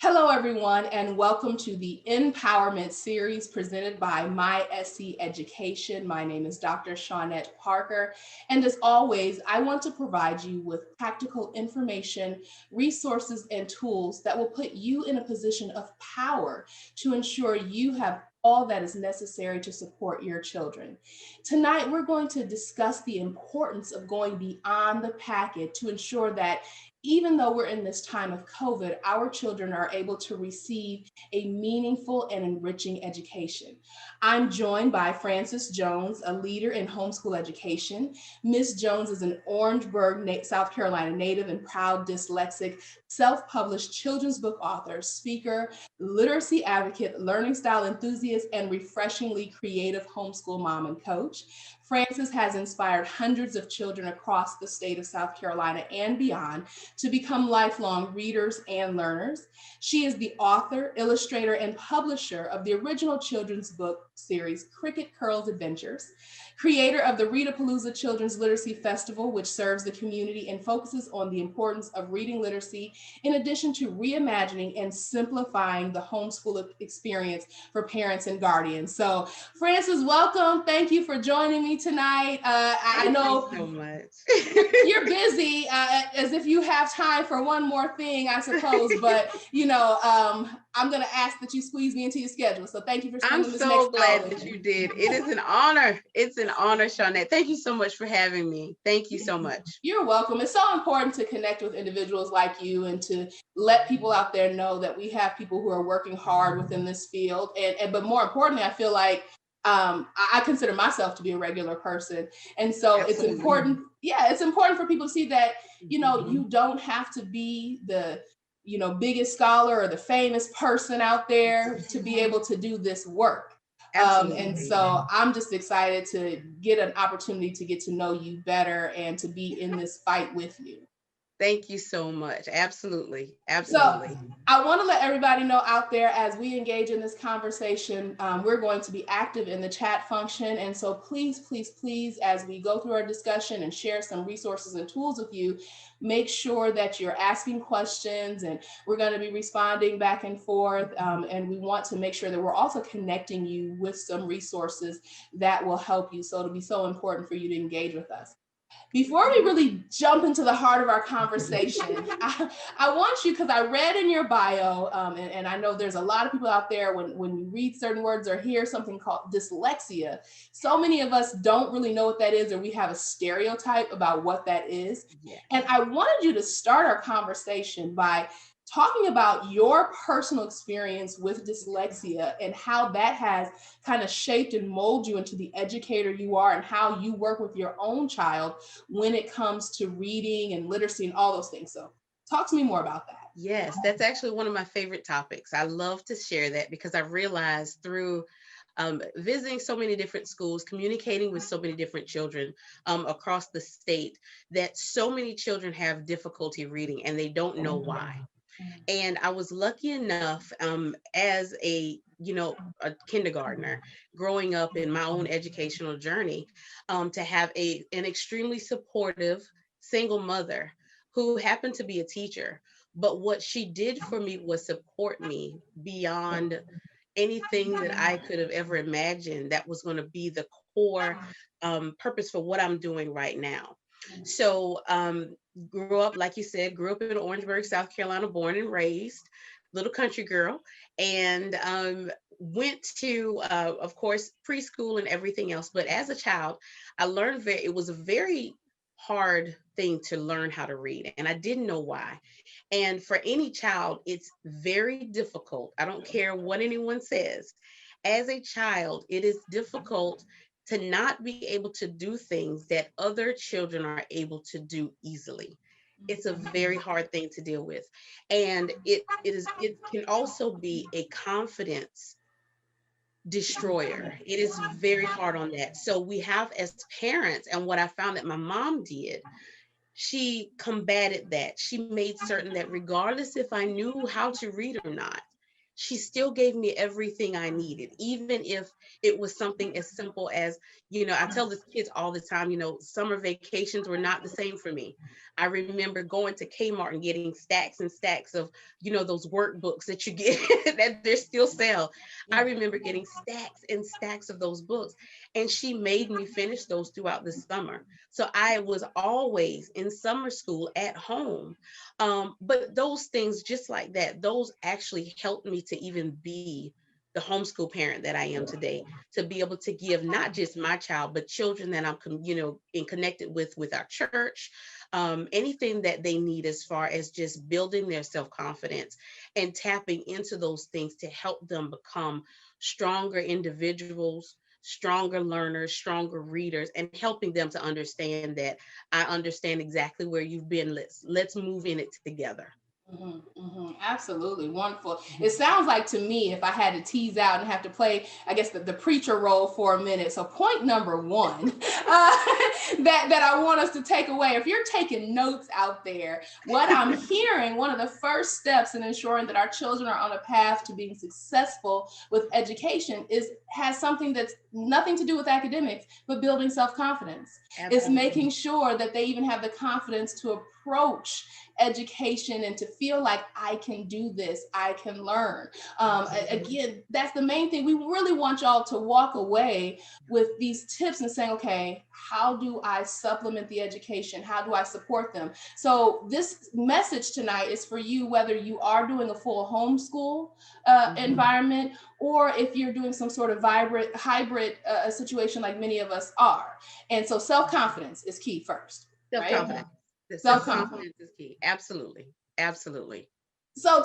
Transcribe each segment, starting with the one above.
Hello, everyone, and welcome to the InPowerment series presented by My SC Education. My name is Dr. Shaunette Parker, and as always, I want to provide you with practical information, resources, and tools that will put you in a position of power to ensure you have all that is necessary to support your children. Tonight, we're going to discuss the importance of going beyond the packet to ensure that even though we're in this time of COVID, our children are able to receive a meaningful and enriching education. I'm joined by Frances Jones, a leader in homeschool education. Ms. Jones is an Orangeburg, South Carolina native and proud dyslexic, self-published children's book author, speaker, literacy advocate, learning style enthusiast, and refreshingly creative homeschool mom and coach. Frances has inspired hundreds of children across the state of South Carolina and beyond to become lifelong readers and learners. She is the author, illustrator, and publisher of the original children's book series, Cricket Curls Adventures, creator of the Readapalooza Children's Literacy Festival, which serves the community and focuses on the importance of reading literacy, in addition to reimagining and simplifying the homeschool experience for parents and guardians. So, Frances, welcome. Thank you for joining me tonight. I know Thank you so much. you're busy, as if you have time for one more thing, I suppose. But I'm going to ask that you squeeze me into your schedule. So thank you for I'm spending this next so hour glad with that me. you did. It is an honor. It's an honor, Shaunette. Thank you so much for having me. Thank you so much. You're welcome. It's so important to connect with individuals like you and to let people out there know that we have people who are working hard within this field. And but more importantly, I feel like I consider myself to be a regular person. And so it's Absolutely. important. Yeah, it's important for people to see that, Mhm. you don't have to be the, biggest scholar or the famous person out there to be able to do this work. And Absolutely. so I'm just excited to get an opportunity to get to know you better and to be in this fight with you. Thank you so much. Absolutely. So Absolutely. I want to let everybody know out there as we engage in this conversation, we're going to be active in the chat function. And so please, please, please, as we go through our discussion and share some resources and tools with you, make sure that you're asking questions and we're going to be responding back and forth. And we want to make sure that we're also connecting you with some resources that will help you. So it'll be so important for you to engage with us. Before we really jump into the heart of our conversation, I want you, because I read in your bio, and I know there's a lot of people out there when you read certain words or hear something called dyslexia, so many of us don't really know what that is, or we have a stereotype about what that is. Yeah. And I wanted you to start our conversation by talking about your personal experience with dyslexia and how that has kind of shaped and molded you into the educator you are and how you work with your own child when it comes to reading and literacy and all those things. So talk to me more about that. Yes, that's actually one of my favorite topics. I love to share that because I realized through visiting so many different schools, communicating with so many different children across the state, that so many children have difficulty reading and they don't know why. And I was lucky enough as a kindergartner growing up in my own educational journey, to have an extremely supportive single mother who happened to be a teacher. But what she did for me was support me beyond anything that I could have ever imagined that was going to be the core purpose for what I'm doing right now. So, grew up, like you said, grew up in Orangeburg, South Carolina, born and raised, little country girl, and went to, of course, preschool and everything else. But as a child, I learned it was a very hard thing to learn how to read, and I didn't know why. And for any child, it's very difficult. I don't care what anyone says. As a child, it is difficult to not be able to do things that other children are able to do easily. It's a very hard thing to deal with. And it can also be a confidence destroyer. It is very hard on that. So we have, as parents, and what I found that my mom did, she combated that. She made certain that regardless if I knew how to read or not, she still gave me everything I needed, even if it was something as simple as, I tell the kids all the time, summer vacations were not the same for me. I remember going to Kmart and getting stacks and stacks of, those workbooks that you get that they still sell. I remember getting stacks and stacks of those books, and she made me finish those throughout the summer. So I was always in summer school at home. But those things, just like that, those actually helped me to even be the homeschool parent that I am today, to be able to give not just my child, but children that I'm, in connected with our church, anything that they need as far as just building their self-confidence and tapping into those things to help them become stronger individuals, stronger learners, stronger readers, and helping them to understand that I understand exactly where you've been. Let's move in it together. Absolutely wonderful. It sounds like to me, if I had to tease out and have to play, I guess the preacher role for a minute. So point number one, that I want us to take away, if you're taking notes out there, what I'm hearing, one of the first steps in ensuring that our children are on a path to being successful with education has something that's nothing to do with academics, but building self-confidence. It's making sure that they even have the confidence to approach education and to feel like I can do this, I can learn. Again, that's the main thing. We really want y'all to walk away with these tips and saying, okay, how do I supplement the education? How do I support them? So this message tonight is for you, whether you are doing a full homeschool environment, or if you're doing some sort of hybrid situation like many of us are. And so self-confidence is key first. Self-confidence. Right? The self-confidence is key. Absolutely. Absolutely. So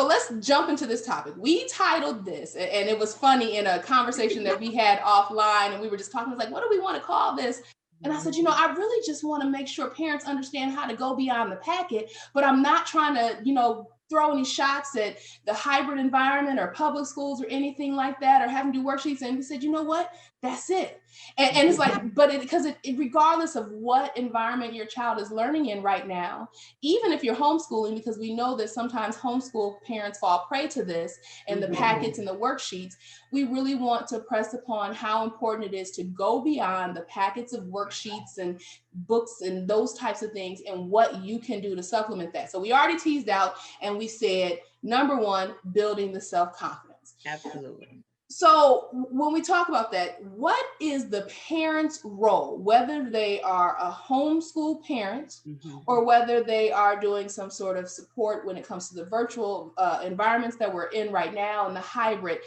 let's jump into this topic. We titled this, and it was funny in a conversation that we had offline, and we were just talking, like, what do we want to call this? And I said, I really just want to make sure parents understand how to go beyond the packet, but I'm not trying to, throw any shots at the hybrid environment or public schools or anything like that, or having to do worksheets. And we said, you know what? That's it. And it's like, but because regardless of what environment your child is learning in right now, even if you're homeschooling, because we know that sometimes homeschool parents fall prey to this and the packets and the worksheets, we really want to press upon how important it is to go beyond the packets of worksheets and books and those types of things, and what you can do to supplement that. So we already teased out and we said, number one, building the self-confidence. Absolutely. So when we talk about that, what is the parent's role, whether they are a homeschool parent or whether they are doing some sort of support when it comes to the virtual environments that we're in right now and the hybrid?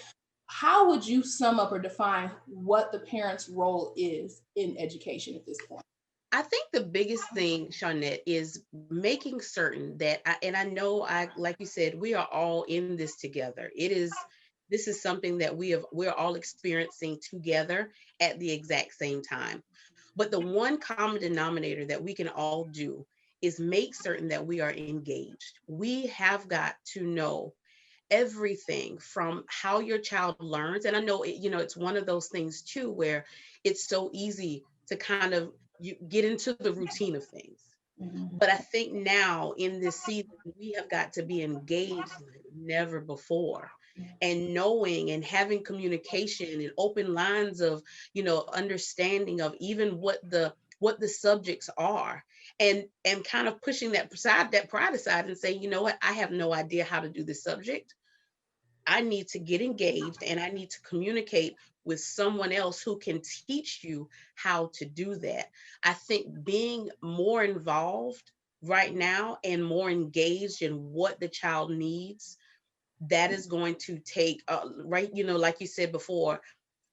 How would you sum up or define what the parent's role is in education at this point? I think the biggest thing, Shaunette, is making certain that, and I know, like you said, we are all in this together. This is something that we're all experiencing together at the exact same time. But the one common denominator that we can all do is make certain that we are engaged. We have got to know everything from how your child learns. And I know it's one of those things too where it's so easy to kind of you get into the routine of things. But I think now in this season, we have got to be engaged like never before, and knowing and having communication and open lines of, understanding of even what the subjects are, and kind of pushing that pride aside and say, you know what, I have no idea how to do this subject. I need to get engaged and I need to communicate with someone else who can teach you how to do that. I think being more involved right now and more engaged in what the child needs, that is going to take, right, like you said before,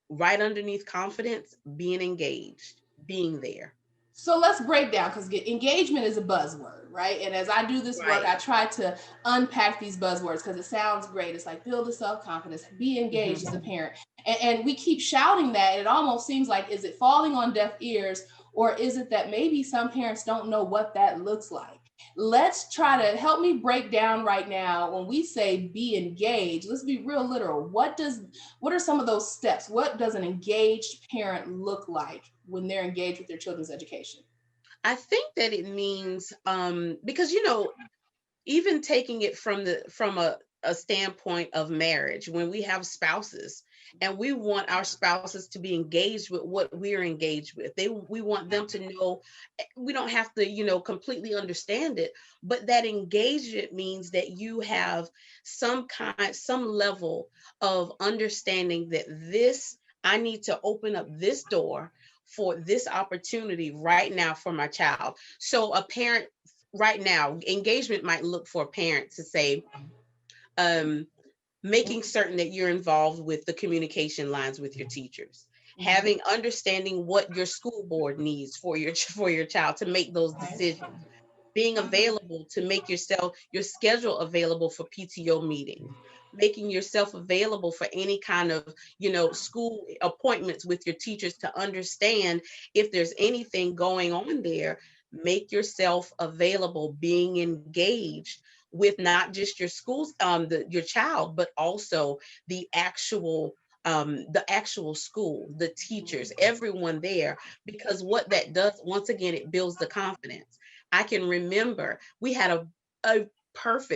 right underneath confidence, being engaged, being there. So let's break down, because engagement is a buzzword, right? And as I do this work, Right. I try to unpack these buzzwords because it sounds great. It's like build a self-confidence, be engaged as a parent. And we keep shouting that. It almost seems like, is it falling on deaf ears, or is it that maybe some parents don't know what that looks like? Let's try to help me break down right now. When we say be engaged, let's be real literal. What are some of those steps? What does an engaged parent look like when they're engaged with their children's education? I think that it means, because even taking it from a standpoint of marriage, when we have spouses and we want our spouses to be engaged with what we're engaged with. We want them to know, we don't have to, completely understand it, but that engagement means that you have some level of understanding that I need to open up this door for this opportunity right now for my child. So a parent right now, engagement might look for a parent to say, um, making certain that you're involved with the communication lines with your teachers, having understanding what your school board needs for your for your child to make those decisions, being available to make your schedule available for PTO meetings, making yourself available for any kind of, school appointments with your teachers to understand if there's anything going on there. Make yourself available, being engaged with not just your schools, your child, but also the actual school, the teachers, everyone there, because what that does, once again, it builds the confidence. I can remember a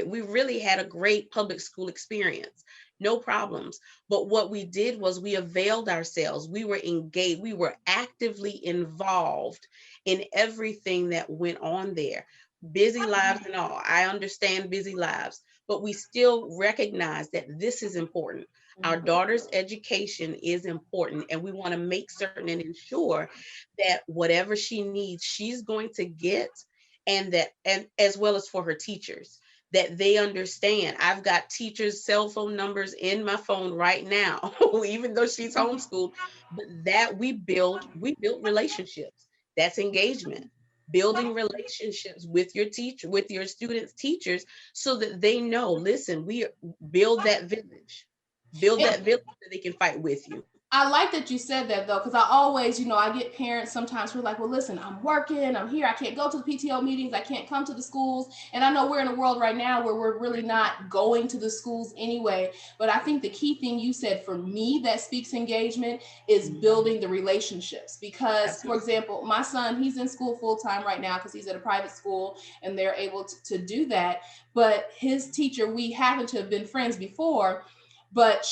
we really had a great public school experience, no problems. But what we did was we availed ourselves. We were engaged. We were actively involved in everything that went on there. Busy lives and all. I understand busy lives, but we still recognize that this is important. Our daughter's education is important, and we want to make certain and ensure that whatever she needs, she's going to get, and as well as for her teachers, that they understand. I've got teachers' cell phone numbers in my phone right now, even though she's homeschooled, but that we built relationships. That's engagement. Building relationships with your teacher, with your students' teachers, so that they know, listen, build that village, build And that village so they can fight with you. I like that you said that though, because I always, I get parents sometimes who are like, well, listen, I'm working, I'm here, I can't go to the PTO meetings, I can't come to the schools. And I know we're in a world right now where we're really not going to the schools anyway. But I think the key thing you said for me that speaks engagement is building the relationships. Because, for Absolutely. example, my son, he's in school full time right now because he's at a private school and they're able to do that. But his teacher, we happen to have been friends before, but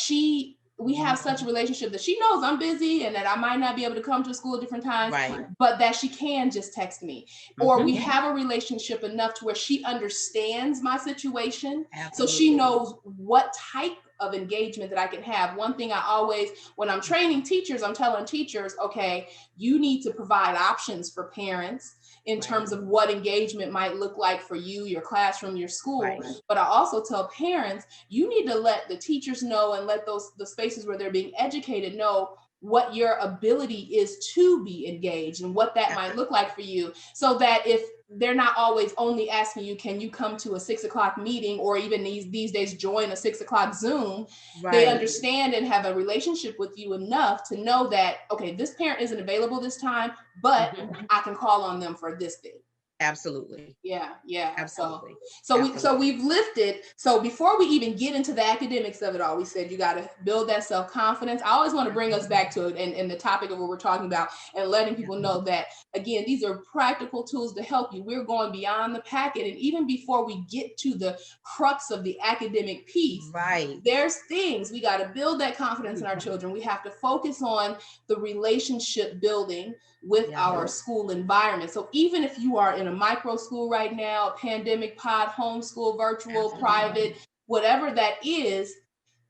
we have such a relationship that she knows I'm busy and that I might not be able to come to school at different times, Right. but that she can just text me. Or we Hmm. have a relationship enough to where she understands my situation. So she Absolutely. knows what type of engagement that I can have. One thing I always, when I'm training teachers, I'm telling teachers, okay, you need to provide options for parents in Right. terms of what engagement might look like for you, your classroom, your school. Right. But I also tell parents, you need to let the teachers know and let the spaces where they're being educated know what your ability is to be engaged and what that might look like for you, so that if they're not always only asking you, can you come to a 6 o'clock meeting, or even these days join a 6 o'clock Zoom, they Right. understand and have a relationship with you enough to know that, okay, this parent isn't available this time, but Hmm. I can call on them for this thing. Absolutely. Yeah, yeah. So Absolutely. so we Absolutely. so we've lifted. So before we even get into the academics of it all, we said you got to build that self-confidence. I always want to bring us back to it and the topic of what we're talking about, and letting people know that again, these are practical tools to help you. We're going beyond the packet. And even before we get to the crux of the academic piece, Right. there's things we got to build that confidence in our children. We have to focus on the relationship building with Yeah. our school environment. So even if you are in a micro school right now, a pandemic pod, homeschool, virtual, Absolutely. private, whatever that is,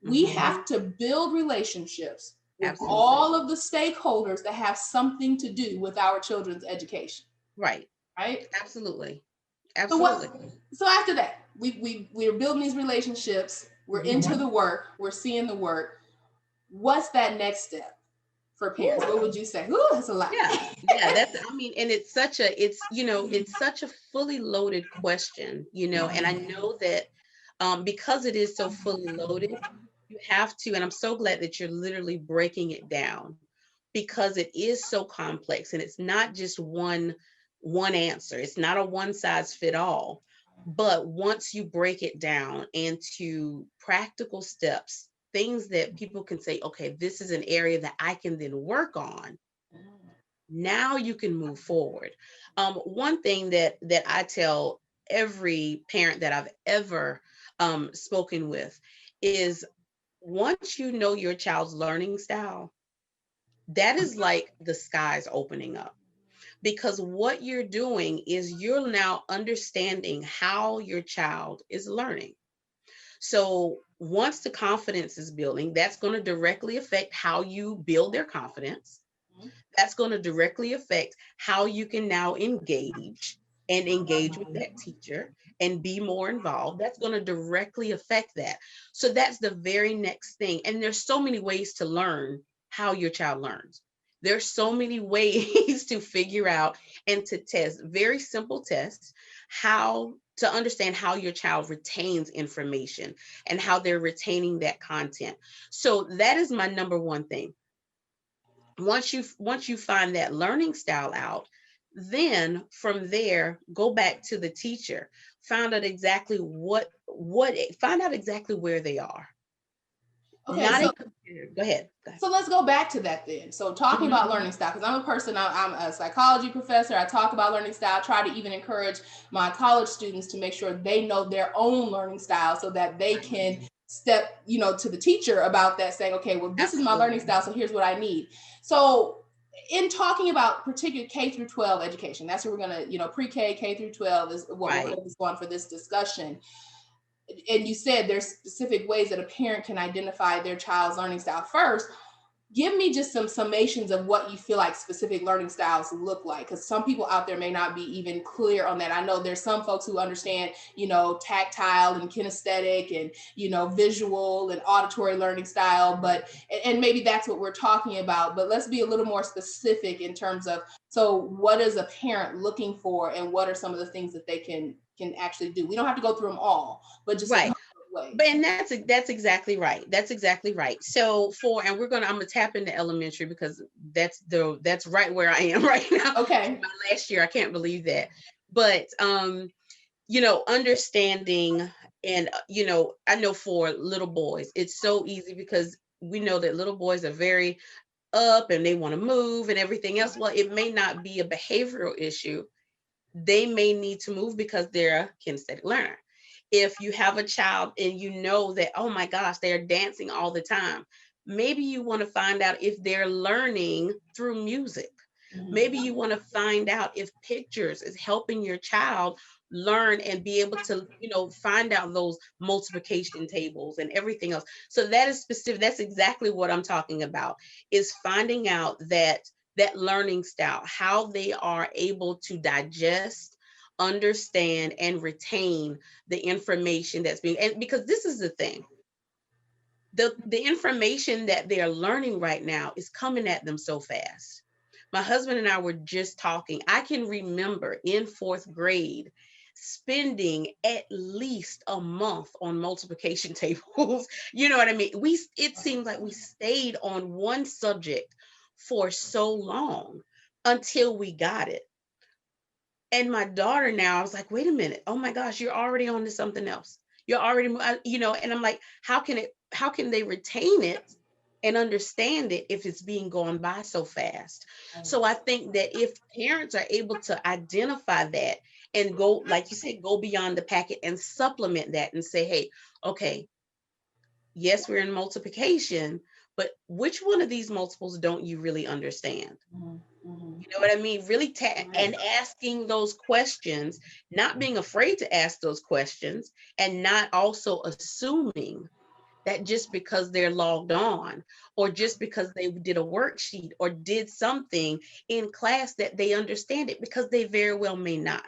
we Hmm. have to build relationships with Absolutely. all of the stakeholders that have something to do with our children's education, Right. right? Absolutely. So Absolutely. what? So after that, we're building these relationships. We're into Hmm. the work. We're seeing the work. What's that next step for parents? What would you say? Ooh, that's a lot. Yeah, yeah, and it's such a fully loaded question, and I know that because it is so fully loaded, you have to, and I'm so glad that you're literally breaking it down, because it is so complex and it's not just one answer. It's not a one size fit all. But once you break it down into practical steps, things that people can say, okay, this is an area that I can then work on, now you can move forward. One thing that I tell every parent that I've ever spoken with is once you know your child's learning style, that is like the skies opening up. Because what you're doing is you're now understanding how your child is learning. So once the confidence is building, that's going to directly affect how you build their confidence. That's going to directly affect how you can now engage with that teacher and be more involved. That's going to directly affect that. So that's the very next thing. And there's so many ways to learn how your child learns. There's so many ways to figure out and to test very simple tests, how to understand how your child retains information and how they're retaining that content. So that is my number one thing. Once you find that learning style out, then from there go back to the teacher, find out exactly what find out exactly where they are. Okay, Not so a computer. Go ahead. so let's go back to that then. So talking Mhm. about learning style, because I'm a person, I'm a psychology professor. I talk about learning style, try to even encourage my college students to make sure they know their own learning style so that they Right. can step, to the teacher about that, saying, okay, well, this is my learning Absolutely. style, so here's what I need. So in talking about particular K through 12 education, that's what we're gonna, pre-K, K through 12 is what we'll Right. focus on for this discussion. And you said there's specific ways that a parent can identify their child's learning style. First, give me just some summations of what you feel like specific learning styles look like, because some people out there may not be even clear on that. I know there's some folks who understand, tactile and kinesthetic and, visual and auditory learning style, but and maybe that's what we're talking about. But let's be a little more specific in terms of, so what is a parent looking for and what are some of the things that they can actually do? We don't have to go through them all, but just a Right. couple of But ways. and that's exactly right. That's exactly right. So and I'm gonna tap into elementary because that's right where I am right now. Okay. My last year, I can't believe that. But understanding and I know for little boys, it's so easy because we know that little boys are very up and they want to move and everything else. Well, it may not be a behavioral issue. They may need to move because they're a kinesthetic learner. If you have a child and you know that, oh my gosh, they're dancing all the time, maybe you want to find out if they're learning through music. Maybe you want to find out if pictures is helping your child learn and be able to, find out those multiplication tables and everything else. So that is specific. That's exactly what I'm talking about, is finding out that learning style, how they are able to digest, understand, and retain the information that's being, and because this is the thing, the information that they're learning right now is coming at them so fast. My husband and I were just talking. I can remember in fourth grade spending at least a month on multiplication tables. You know what I mean? It seems like we stayed on one subject for so long until we got it. And my daughter now, I was like, wait a minute. Oh my gosh, you're already on to something else. You're already, and I'm like, how can they retain it and understand it if it's being gone by so fast? So I think that if parents are able to identify that and go, like you said, go beyond the packet and supplement that and say, hey, okay, yes, we're in multiplication, but which one of these multiples don't you really understand? Mhm, mhm. You know what I mean? Really Right. and asking those questions, not being afraid to ask those questions, and not also assuming that just because they're logged on or just because they did a worksheet or did something in class that they understand it, because they very well may not.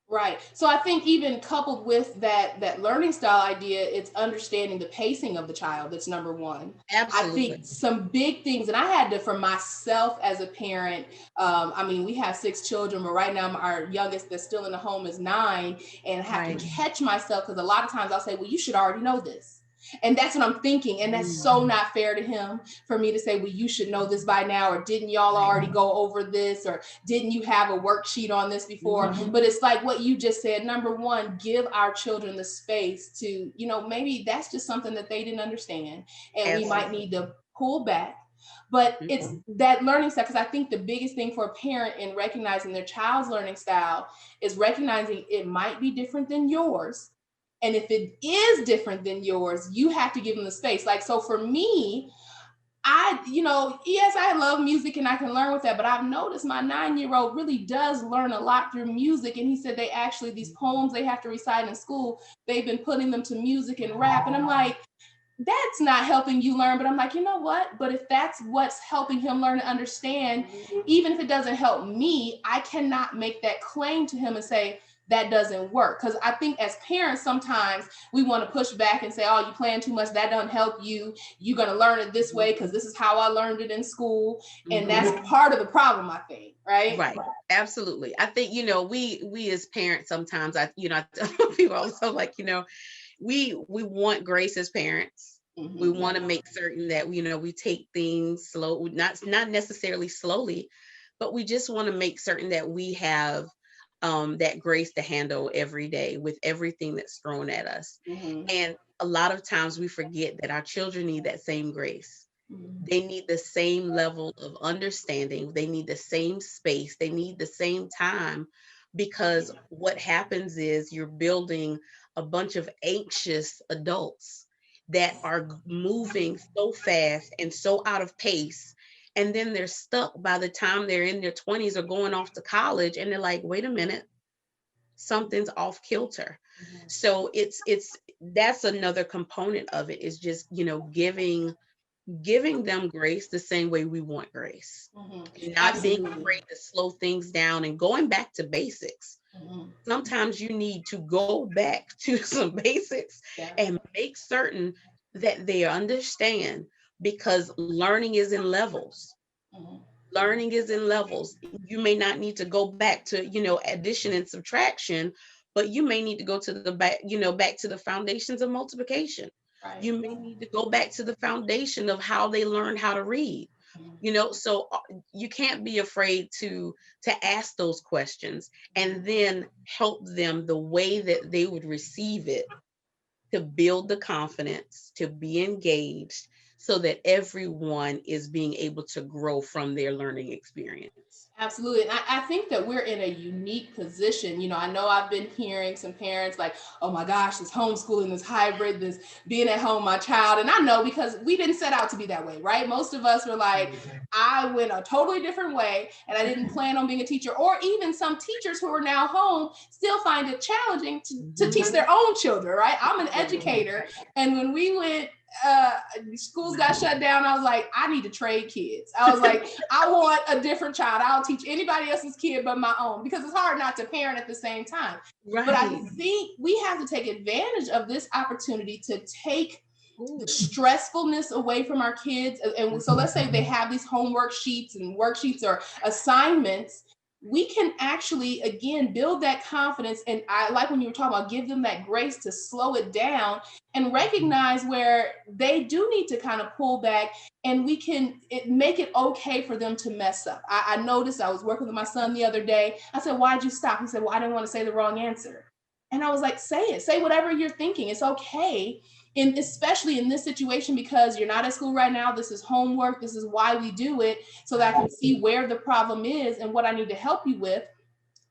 Right. So I think even coupled with that learning style idea, it's understanding the pacing of the child. That's number one. I Absolutely. think some big things, and I had to for myself as a parent. I mean, we have 6 children, but right now our youngest that's still in the home is 9, and I have to Right. catch myself because a lot of times I'll say, "Well, you should already know this." And that's what I'm thinking. And that's Mm, so not fair to him for me to say, well, you should know this by now, or didn't y'all right. already go over this, or didn't you have a worksheet on this before? Mhm. But it's like what you just said. Number one, give our children the space to, maybe that's just something that they didn't understand. And we might Absolutely. need to pull back. But it's Mhm. that learning style, because I think the biggest thing for a parent in recognizing their child's learning style is recognizing it might be different than yours, And if it is different than yours, you have to give them the space. Like, so for me, yes, I love music and I can learn with that, but I've noticed my 9-year-old really does learn a lot through music. And he said these poems they have to recite in school, they've been putting them to music and rap. And I'm like, that's not helping you learn. But I'm like, you know what? But if that's what's helping him learn to understand, even if it doesn't help me, I cannot make that claim to him and say that doesn't work. Because I think as parents, sometimes we want to push back and say, oh, you plan too much. That doesn't help you. You're going to learn it this way because this is how I learned it in school. And that's part of the problem, I think. Right. Right. Absolutely. I think, we as parents, sometimes I tell people also, like, we want grace as parents. We want to make certain that we take things slow, not necessarily slowly, but we just want to make certain that we have that grace to handle every day with everything that's thrown at us. And a lot of times we forget that our children need that same grace. They need the same level of understanding. They need the same space. They need the same time, because what happens is you're building a bunch of anxious adults that are moving so fast and so out of pace. And then they're stuck by the time they're in their 20s or going off to college. And they're like, wait a minute, something's off kilter. So that's another component of it, is just, giving them grace the same way we want grace. Not being afraid to slow things down and going back to basics. Sometimes you need to go back to some basics and make certain that they understand, because learning is in levels. Learning is in levels. You may not need to go back to, addition and subtraction, but you may need to go to the back, back to the foundations of multiplication. Right. You may need to go back to the foundation of how they learned how to read. So you can't be afraid to ask those questions, and then help them the way that they would receive it, to build the confidence, to be engaged, so that everyone is being able to grow from their learning experience. Absolutely. And I think that we're in a unique position. I know I've been hearing some parents like, oh my gosh, this homeschooling, this hybrid, this being at home, my child. And I know, because we didn't set out to be that way, right? Most of us were like, I went a totally different way and I didn't plan on being a teacher. Or even some teachers who are now home still find it challenging to teach their own children, right? I'm an educator. And when we went, schools got shut down, I was like, I need to trade kids. I was like, I want a different child. I'll teach anybody else's kid but my own, because it's hard not to parent at the same time. Right. But I think we have to take advantage of this opportunity to take the stressfulness away from our kids. And so let's say they have these homework sheets and worksheets or assignments. We can actually, again, build that confidence. And I like when you were talking about give them that grace to slow it down and recognize where they do need to kind of pull back, and we can make it okay for them to mess up. I noticed, I was working with my son the other day. I said, why'd you stop? He said, well, I didn't want to say the wrong answer. And I was like, say whatever you're thinking. It's okay. And especially in this situation, because you're not at school right now, this is homework. This is why we do it, so that I can see where the problem is and what I need to help you with.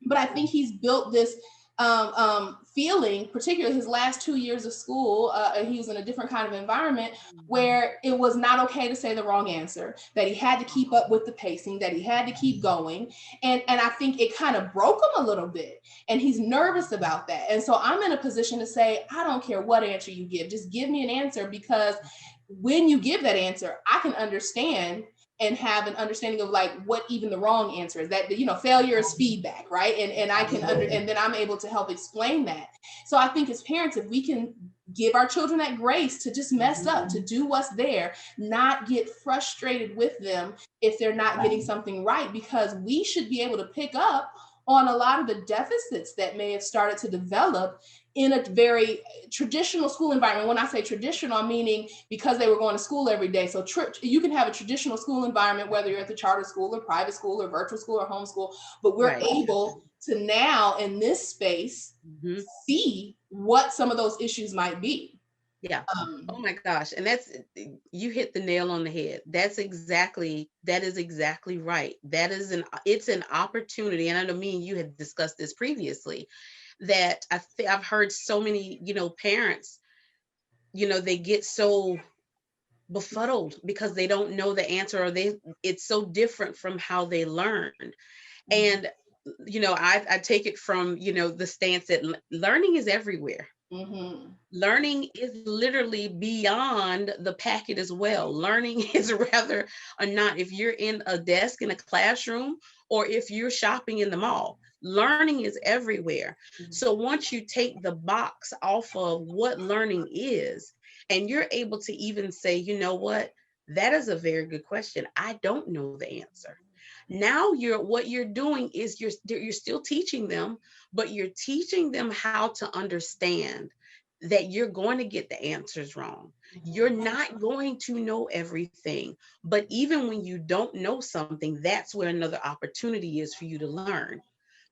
But I think he's built this feeling, particularly his last 2 years of school. He was in a different kind of environment where it was not okay to say the wrong answer, that he had to keep up with the pacing, that he had to keep going. And I think it kind of broke him a little bit. And he's nervous about that. And so I'm in a position to say, I don't care what answer you give, just give me an answer, because when you give that answer, I can understand and have an understanding of like what even the wrong answer is. That failure is feedback, right? And I can and then I'm able to help explain that. So I think as parents, if we can give our children that grace to just mess up, to do what's there, not get frustrated with them if they're not getting something right, because we should be able to pick up on a lot of the deficits that may have started to develop in a very traditional school environment. When I say traditional, I'm meaning because they were going to school every day. So you can have a traditional school environment, whether you're at the charter school or private school or virtual school or homeschool, but we're able to now in this space see what some of those issues might be. Yeah. Oh my gosh. And you hit the nail on the head. That is exactly right. It's an opportunity. And I know me and you had discussed this previously, that I've heard so many, parents, they get so befuddled because they don't know the answer, or it's so different from how they learned. Mhm. And I take it from the stance that learning is everywhere. Mhm. Learning is literally beyond the packet as well. Learning is rather or not if you're in a desk in a classroom or if you're shopping in the mall. Learning is everywhere. Mhm. So once you take the box off of what learning is, and you're able to even say, you know what, that is a very good question. I don't know the answer. Now what you're doing is you're still teaching them, but you're teaching them how to understand that you're going to get the answers wrong. You're not going to know everything. But even when you don't know something, that's where another opportunity is for you to learn.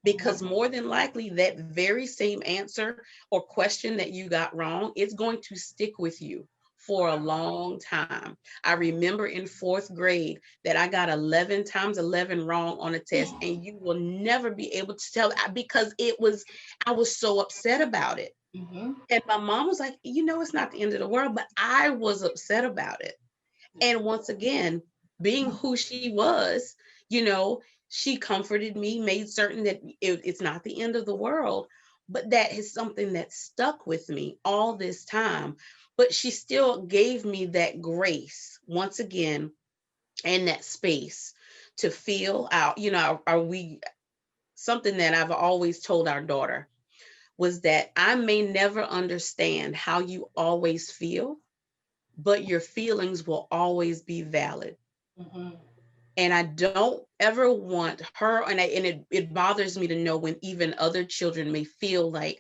Because more than likely, that very same answer or question that you got wrong, it's going to stick with you for a long time. I remember in fourth grade that I got 11 times 11 wrong on a test, and you will never be able to tell because I was so upset about it. Mhm. And my mom was like, it's not the end of the world, but I was upset about it. And once again, being who she was, you know, she comforted me, made certain that it's not the end of the world, but that is something that stuck with me all this time. But she still gave me that grace once again and that space to feel out. Are we something that I've always told our daughter was that I may never understand how you always feel, but your feelings will always be valid. Mhm. And I don't ever want her, and it bothers me to know when even other children may feel like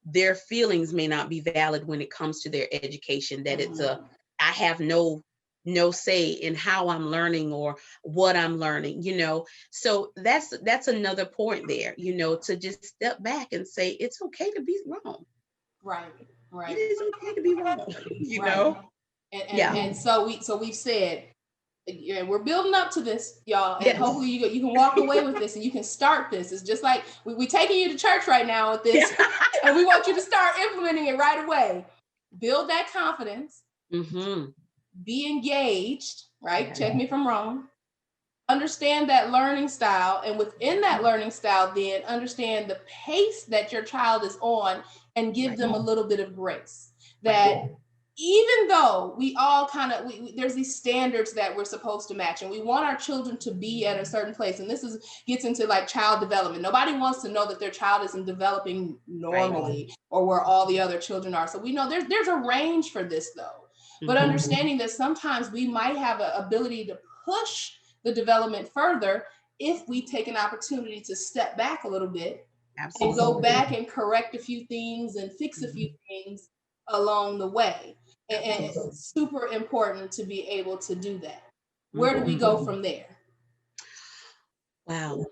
their feelings may not be valid when it comes to their education, that I have no say in how I'm learning or what I'm learning. So that's another point there, to just step back and say it's okay to be wrong. Right. It Right. is okay to be wrong, Right. Yeah. And so we've said, yeah, we're building up to this, y'all, and Yes. hopefully you can walk away with this and you can start this. It's just like we taking you to church right now with Yeah. this, and we want you to start implementing it right away. Build that confidence, Mm-hmm. be engaged, right? Yeah. Check me if I'm wrong. Understand that learning style, and within that learning style, then understand the pace that your child is on and give Right. them a little bit of grace. Right. That even though we all kind of there's these standards that we're supposed to match, and we want our children to be at a certain place, and this is gets into like child development. Nobody wants to know that their child isn't developing Right. normally or where all the other children are. So we know there's a range for this though, but Mm-hmm. understanding that sometimes we might have an ability to push the development further if we take an opportunity to step back a little bit and go Absolutely. back and correct a few things and fix a few things along the way. And Absolutely. it's super important to be able to do that. Where do we Mm-hmm. go from there? Wow.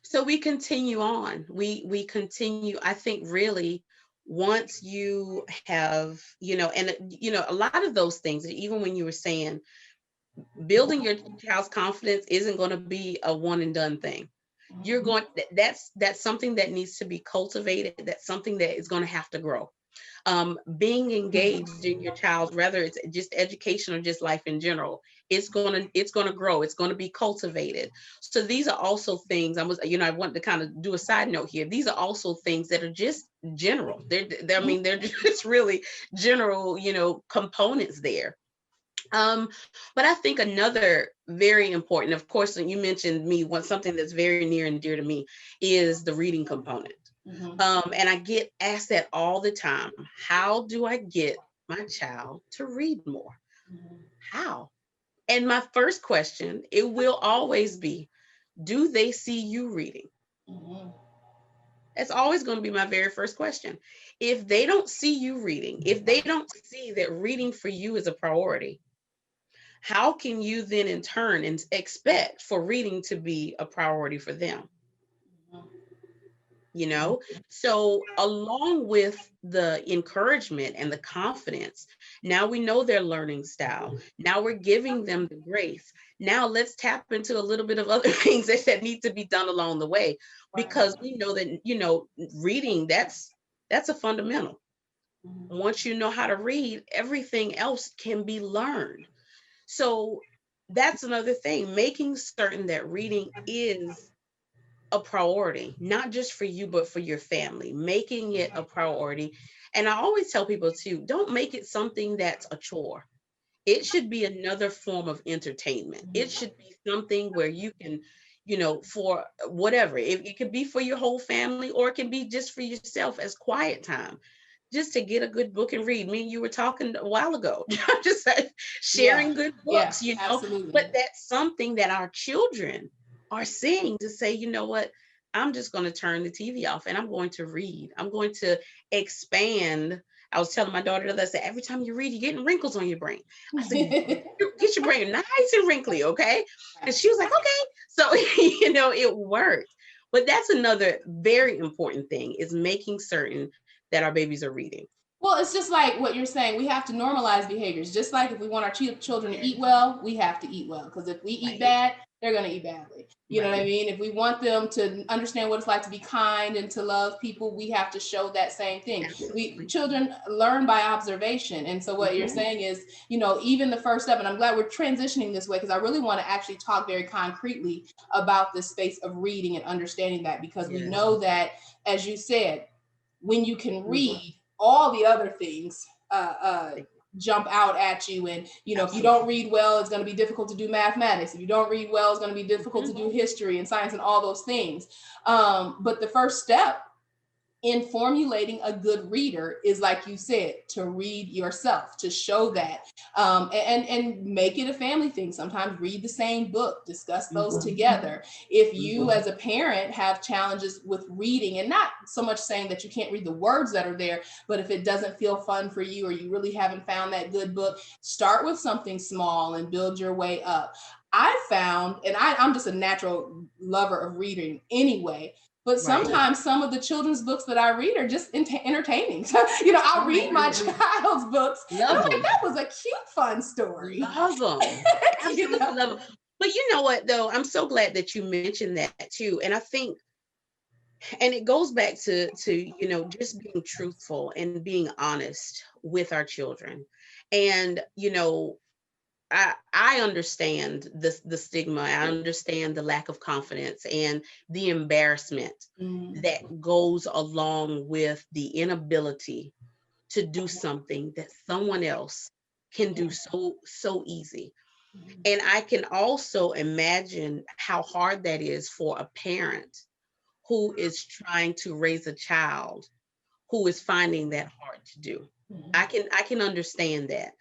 So we continue on. We continue. I think really once you have, and a lot of those things, even when you were saying building your child's confidence isn't going to be a one and done thing. You're Mhm. going that's something that needs to be cultivated. That's something that is going to have to grow. Being engaged in your child's, whether it's just education or just life in general, it's gonna grow. It's gonna be cultivated. So these are also things I want to kind of do a side note here. These are also things that are just general. I mean, they're just really general, components there. Um, but I think another very important, of course, when you mentioned me, something that's very near and dear to me is the reading component. Mhm. And I get asked that all the time. How do I get my child to read more? Mhm. How? And my first question, it will always be, do they see you reading? Mhm. That's always going to be my very first question. If they don't see you reading, if they don't see that reading for you is a priority, how can you then in turn expect for reading to be a priority for them? Mhm. you know? So along with the encouragement and the confidence, now we know their learning style. Now we're giving them the grace. Now let's tap into a little bit of other things that need to be done along the way, because we know that, reading, that's a fundamental. Once you know how to read, everything else can be learned. So that's another thing, making certain that reading is a priority, not just for you, but for your family, making it a priority. And I always tell people too, don't make it something that's a chore. It should be another form of entertainment. It should be something where you can, for whatever, it could be for your whole family, or it can be just for yourself as quiet time, just to get a good book and read. Me and you were talking a while ago, just like Yeah, sharing good yeah, books, but absolutely. that's something that our children are seeing, to say, you know what, I'm just going to turn the TV off and I'm going to read. I'm going to expand. I was telling my daughter the other day, I said, every time you read, you're getting wrinkles on your brain. I said, get your brain nice and wrinkly, okay? And she was like, okay. So, it worked. But that's another very important thing, is making certain that our babies are reading. Well, it's just like what you're saying. We have to normalize behaviors. Just like if we want our children to eat well, we have to eat well. Because if we eat Right, bad, they're going to eat badly. You know what I right. mean? If we want them to understand what it's like to be kind and to love people, we have to show that same thing. Absolutely. Children learn by observation. And so what you're Mhm. saying is, even the first step, and I'm glad we're transitioning this way, because I really want to actually talk very concretely about this space of reading and understanding that, because we Yes. know that, as you said, when you can Mhm. read, all the other things jump out at you. And if you don't Absolutely. read well, it's going to be difficult to do mathematics. If you don't read well, it's going to be difficult to Mhm. do history and science and all those things. But the first step in formulating a good reader is, like you said, to read yourself, to show that, and make it a family thing. Sometimes read the same book, discuss those Mhm. together. If you Mhm. as a parent have challenges with reading, and not so much saying that you can't read the words that are there, but if it doesn't feel fun for you, or you really haven't found that good book, start with something small and build your way up. I found, and I'm just a natural lover of reading anyway, but Right. sometimes some of the children's books that I read are just entertaining. So, I'll Oh my read my goodness. child's books and I'm Love like, them. that was a cute, fun story. Love them. you Absolutely know? love them. But you know what, though? I'm so glad that you mentioned that too. And I think, and it goes back to just being truthful and being honest with our children. And I understand the stigma. I understand the lack of confidence and the embarrassment Mm, that goes along with the inability to do something that someone else can do so easy. And I can also imagine how hard that is for a parent who is trying to raise a child who is finding that hard to do. I can understand that.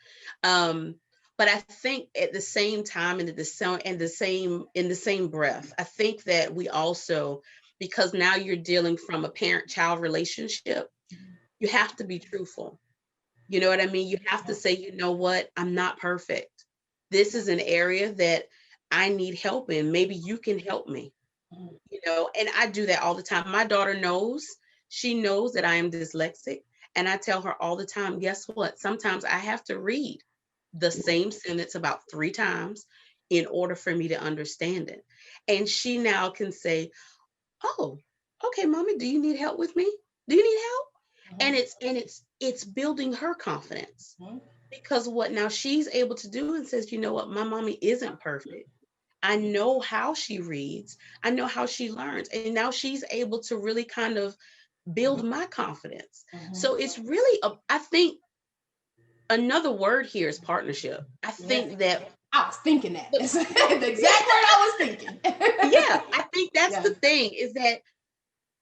Um, but I think at the same time, and at the same breath, I think that we also, because now you're dealing from a parent-child relationship, you have to be truthful. You know what I mean? You have to say, you know what, I'm not perfect. This is an area that I need help in. Maybe you can help me. And I do that all the time. My daughter knows, she knows that I am dyslexic. And I tell her all the time, guess what? Sometimes I have to read the same sentence about 3 times in order for me to understand it. And she now can say, oh, okay, mommy, do you need help with me? Do you need help? And it's building her confidence, because what now she's able to do, and says, you know what, my mommy isn't perfect. I know how she reads. I know how she learns. And now she's able to really kind of build my confidence. So it's really, I think another word here is partnership. I yeah. think that, I was thinking that. That's the exact word I was thinking. yeah, I think that's Yeah. the thing, is that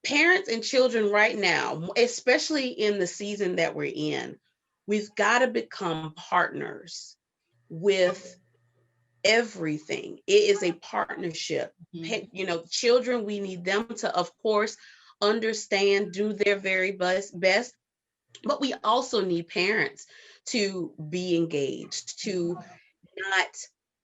parents and children right now, especially in the season that we're in, we've got to become partners with everything. It is a partnership. Children, we need them to, of course, understand, do their very best, but we also need parents to be engaged, to not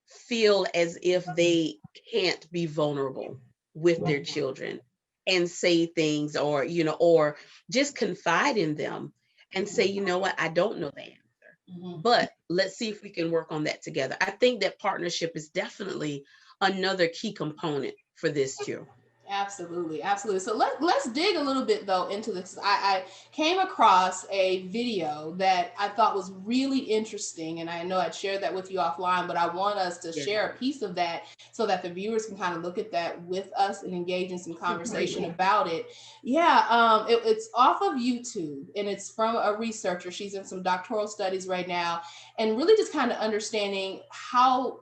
feel as if they can't be vulnerable with their children. and say things, or, or just confide in them and say, you know what, I don't know the answer, but let's see if we can work on that together. I think that partnership is definitely another key component for this too. Absolutely, absolutely. So let's dig a little bit though into this. I came across a video that I thought was really interesting, and I know I'd shared that with you offline, but I want us to Yeah. share a piece of that so that the viewers can kind of look at that with us and engage in some conversation about it. Yeah, it's off of YouTube, and it's from a researcher. She's in some doctoral studies right now, and really just kind of understanding how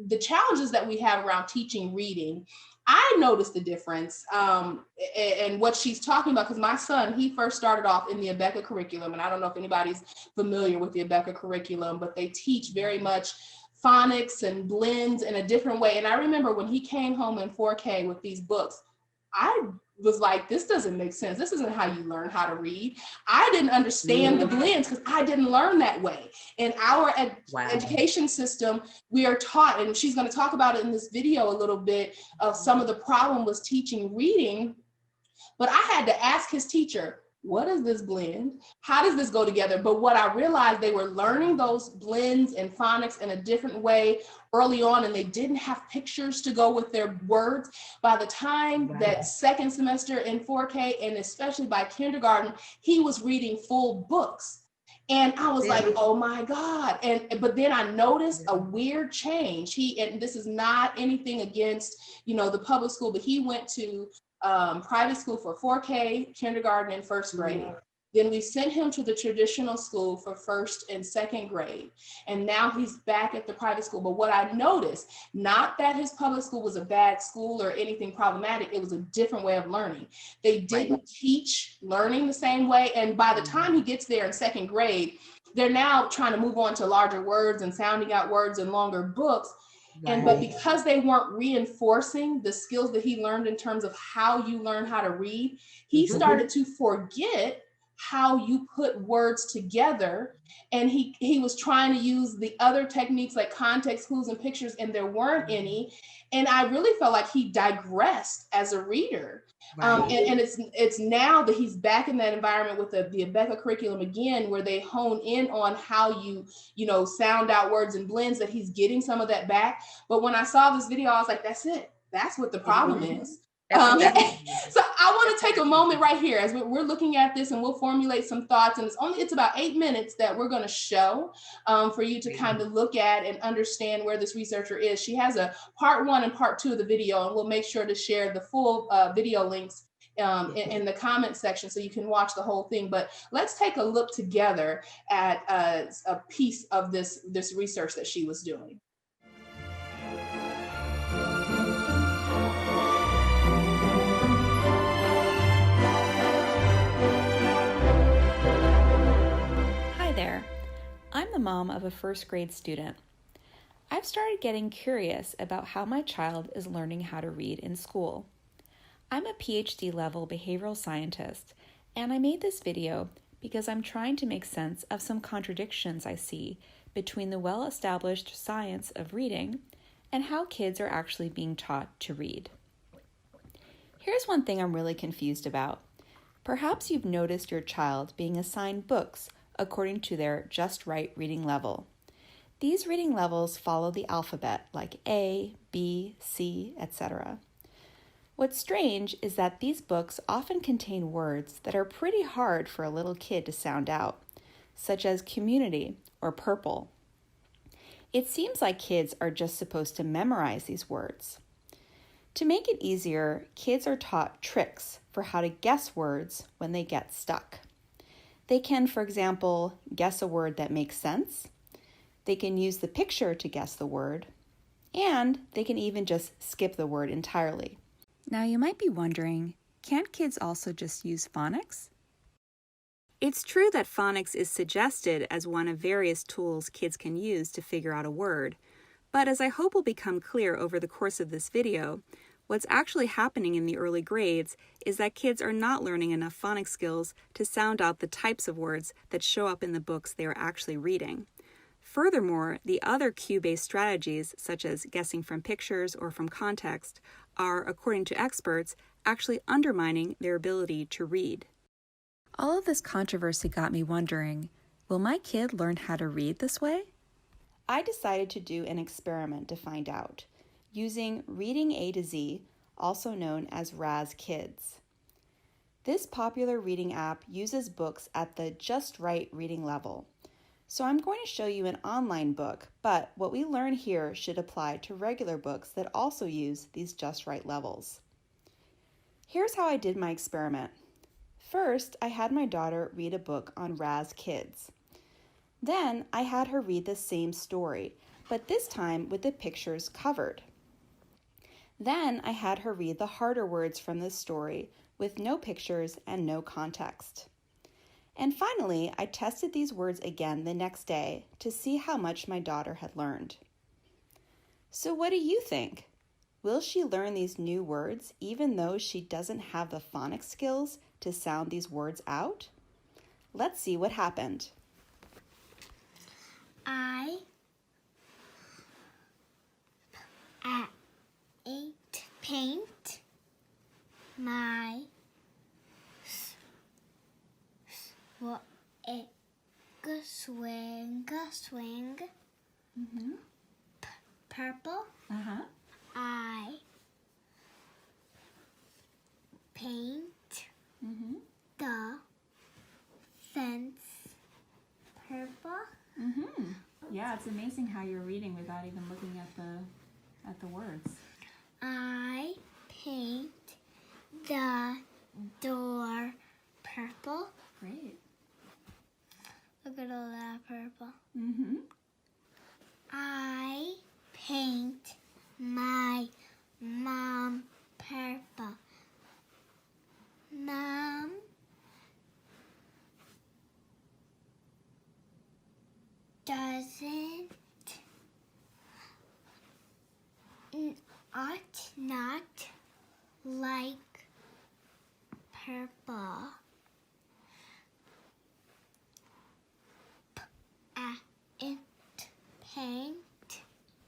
the challenges that we have around teaching reading. I noticed the difference and what she's talking about, because my son, he first started off in the Abeka curriculum, and I don't know if anybody's familiar with the Abeka curriculum, but they teach very much phonics and blends in a different way. And I remember when he came home in 4K with these books, I was like, this doesn't make sense. This isn't how you learn how to read. I didn't understand the blends because I didn't learn that way. In our education system, we are taught, and she's going to talk about it in this video a little bit, of some of the problem was teaching reading. But I had to ask his teacher, what is this blend? How does this go together? But what I realized, they were learning those blends and phonics in a different way early on, and they didn't have pictures to go with their words. By the time that second semester in 4K, and especially by kindergarten, he was reading full books. And I was like, oh my God. But then I noticed a weird change. And this is not anything against, the public school, but he went to private school for 4K, kindergarten, and first grade. Then we sent him to the traditional school for first and second grade. And now he's back at the private school. But what I noticed, not that his public school was a bad school or anything problematic, it was a different way of learning. They didn't teach learning the same way. And by the time he gets there in second grade, they're now trying to move on to larger words and sounding out words in longer books. But because they weren't reinforcing the skills that he learned in terms of how you learn how to read, he started to forget how you put words together. And he was trying to use the other techniques like context clues and pictures, and there weren't any. And I really felt like he digressed as a reader. And it's now that he's back in that environment with the Abeka curriculum again, where they hone in on how you sound out words and blends, that he's getting some of that back. But when I saw this video, I was like, that's it. That's what the problem is. So I want to take a moment right here as we're looking at this, and we'll formulate some thoughts. And it's about 8 minutes that we're going to show for you to kind of look at and understand where this researcher is. She has a part 1 and part 2 of the video, and we'll make sure to share the full video links in the comment section so you can watch the whole thing. But let's take a look together at a piece of this research that she was doing. I'm the mom of a first grade student. I've started getting curious about how my child is learning how to read in school. I'm a PhD level behavioral scientist, and I made this video because I'm trying to make sense of some contradictions I see between the well-established science of reading and how kids are actually being taught to read. Here's one thing I'm really confused about. Perhaps you've noticed your child being assigned books according to their just right reading level. These reading levels follow the alphabet, like A, B, C, etc. What's strange is that these books often contain words that are pretty hard for a little kid to sound out, such as community or purple. It seems like kids are just supposed to memorize these words. To make it easier, kids are taught tricks for how to guess words when they get stuck. They can, for example, guess a word that makes sense. They can use the picture to guess the word, and they can even just skip the word entirely. Now you might be wondering, can't kids also just use phonics? It's true that phonics is suggested as one of various tools kids can use to figure out a word, but as I hope will become clear over the course of this video, what's actually happening in the early grades is that kids are not learning enough phonics skills to sound out the types of words that show up in the books they are actually reading. Furthermore, the other cue-based strategies, such as guessing from pictures or from context, are, according to experts, actually undermining their ability to read. All of this controversy got me wondering, will my kid learn how to read this way? I decided to do an experiment to find out, using Reading A to Z, also known as Raz Kids. This popular reading app uses books at the just right reading level. So I'm going to show you an online book, but what we learn here should apply to regular books that also use these just right levels. Here's how I did my experiment. First, I had my daughter read a book on Raz Kids. Then I had her read the same story, but this time with the pictures covered. Then I had her read the harder words from the story with no pictures and no context. And finally, I tested these words again the next day to see how much my daughter had learned. So what do you think? Will she learn these new words even though she doesn't have the phonics skills to sound these words out? Let's see what happened. I ate paint my swing purple. I paint the fence purple. Yeah, it's amazing how you're reading without even looking at the words. I paint the door purple. Great. Look at all that purple. Mm-hmm. I paint my mom purple. Mom ought not like purple. Paint.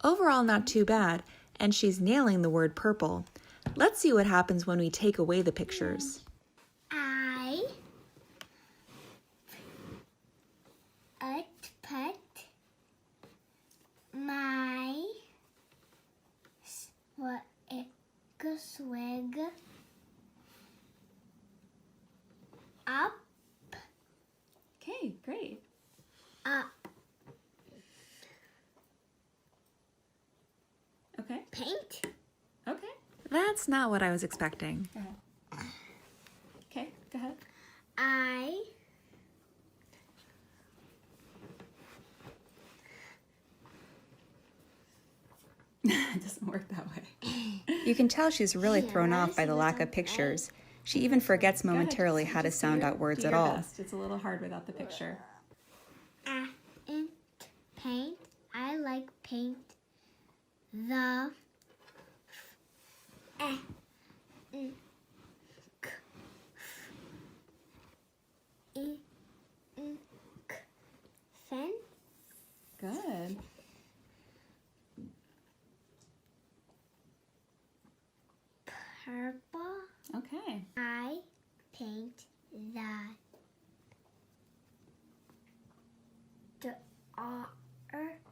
Overall, not too bad, and she's nailing the word purple. Let's see what happens when we take away the pictures. I put my swig up. Okay, great. Up. Okay. Paint. Okay. That's not what I was expecting. Go ahead. Okay, go ahead. It doesn't work that way. You can tell she's really thrown off by the lack of pictures. She even forgets momentarily how to sound out words at all. It's a little hard without the picture. Paint. I like paint. The fence. Good. Purple. Okay. I paint the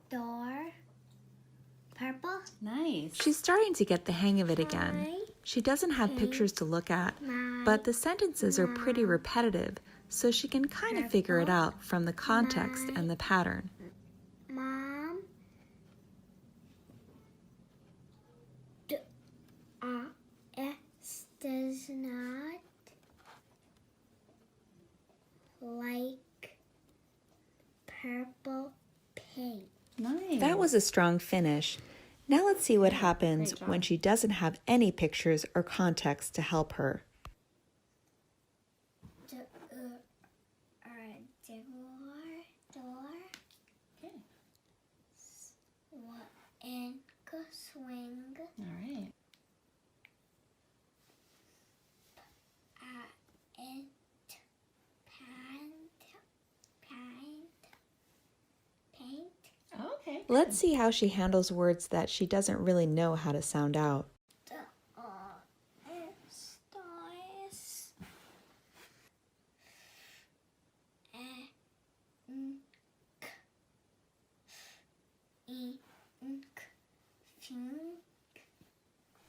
door purple. Nice. She's starting to get the hang of it again. She doesn't have pictures to look at, but the sentences are pretty repetitive, so she can kind of figure it out from the context and the pattern. Mom does not like purple paint. Nice. That was a strong finish. Now let's see what happens when she doesn't have any pictures or context to help her. Door. Okay. And swing. All right. And paint. Okay. Let's see how she handles words that she doesn't really know how to sound out. Star. ink, fink.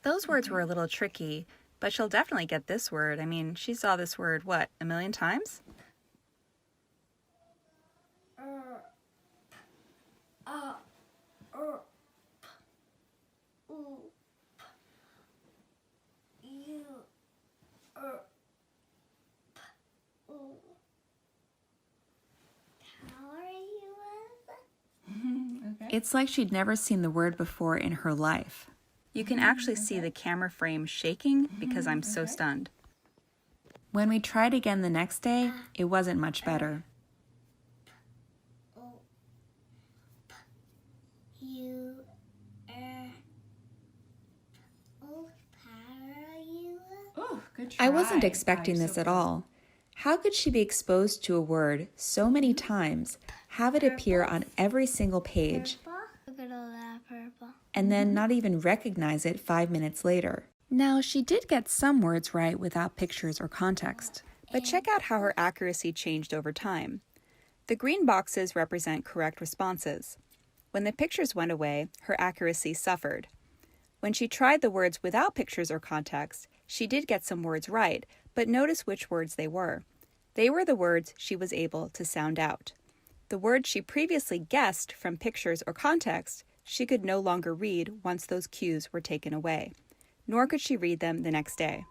Those words were a little tricky, but she'll definitely get this word. I mean, she saw this word, what, a million times? It's like she'd never seen the word before in her life. You can actually see the camera frame shaking because I'm so stunned. When we tried again the next day, it wasn't much better. Oh, good try. I wasn't expecting this at all. How could she be exposed to a word so many times, have it appear on every single page, and then not even recognize it 5 minutes later? Now, she did get some words right without pictures or context, but check out how her accuracy changed over time. The green boxes represent correct responses. When the pictures went away, her accuracy suffered. When she tried the words without pictures or context, she did get some words right, but notice which words they were. They were the words she was able to sound out. The words she previously guessed from pictures or context, she could no longer read once those cues were taken away, nor could she read them the next day.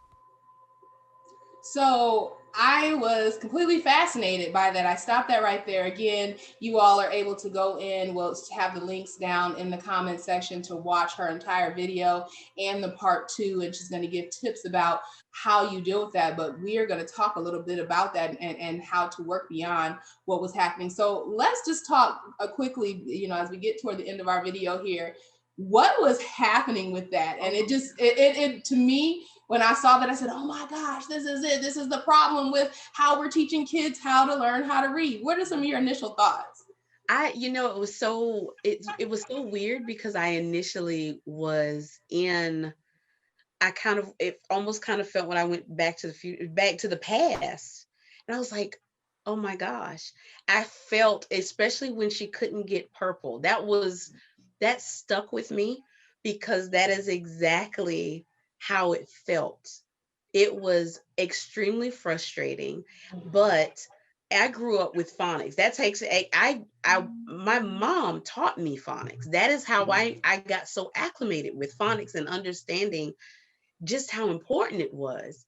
So I was completely fascinated by that. I stopped that right there. Again, you all are able to go in. We'll have the links down in the comment section to watch her entire video and the part 2. And she's going to give tips about how you deal with that. But we are going to talk a little bit about that and how to work beyond what was happening. So let's just talk quickly, as we get toward the end of our video here, what was happening with that? And it to me, when I saw that, I said, oh my gosh, this is it. This is the problem with how we're teaching kids how to learn how to read. What are some of your initial thoughts? It was so weird because I initially was in, it almost kind of felt when I went back to the past. And I was like, oh my gosh. I felt, especially when she couldn't get purple, that stuck with me because that is exactly how it felt. It was extremely frustrating, but I grew up with phonics. That takes my mom taught me phonics. That is how I got so acclimated with phonics and understanding just how important it was.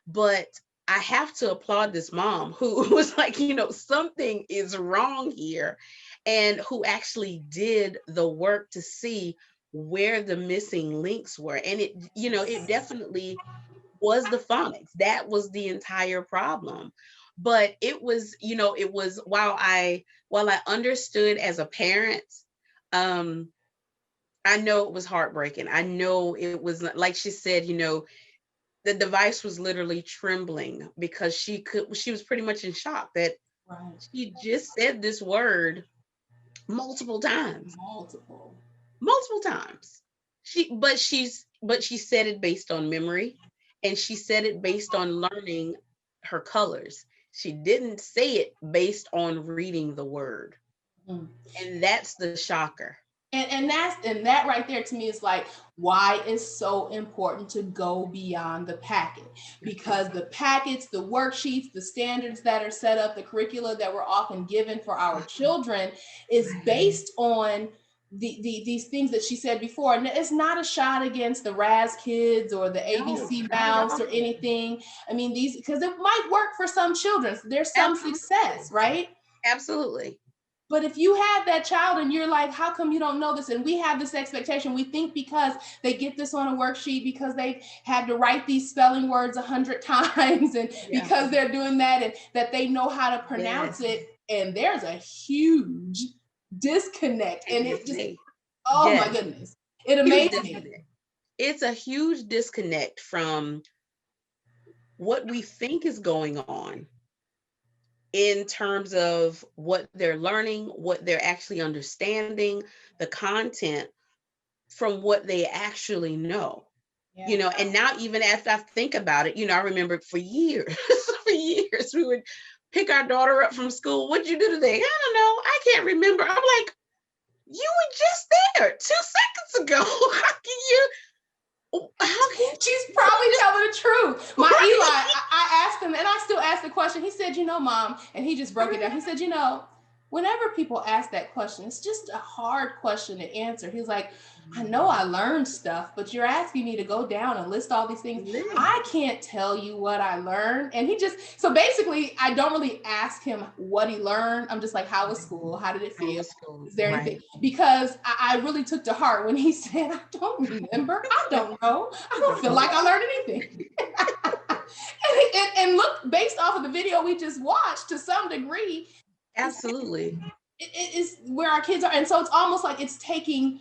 But I have to applaud this mom who was like, something is wrong here, and who actually did the work to see where the missing links were. And it definitely was the phonics. That was the entire problem. But it was, while I understood as a parent, I know it was heartbreaking. I know it was, like she said, the device was literally trembling because she was pretty much in shock that she just said this word multiple times. Multiple times. She said it based on memory, and she said it based on learning her colors. She didn't say it based on reading the word. And that's the shocker. And that right there to me is like why it's so important to go beyond the packet, because the packets, the worksheets, the standards that are set up, the curricula that we're often given for our children is based on these things that she said before. And it's not a shot against the Raz kids or the ABC Mouse or anything. I mean, because it might work for some children. There's some success, right? Absolutely. But if you have that child and you're like, how come you don't know this? And we have this expectation. We think because they get this on a worksheet, because they had to write these spelling words 100 times, and because they're doing that, and that they know how to pronounce it. And there's a huge disconnect. And it just, my goodness, it amazed me. It's a huge disconnect from what we think is going on in terms of what they're learning, what they're actually understanding, the content, from what they actually know. And now even after I think about it, I remember for years, we would pick our daughter up from school. What'd you do today? I don't know. I can't remember. I'm like, You were just there 2 seconds ago. How can She's probably telling the truth. My Right. Eli, I asked him, and I still ask the question. He said, Mom, and he just broke it down. He said, whenever people ask that question, it's just a hard question to answer. He's like, I know I learned stuff, but you're asking me to go down and list all these things. I can't tell you what I learned. And so basically, I don't really ask him what he learned. I'm just like, how was school? How did it feel? Is there anything? Because I really took to heart when he said, I don't remember. I don't know. I don't feel like I learned anything. and look, based off of the video we just watched, to some degree, Absolutely. It is where our kids are. And so it's almost like it's taking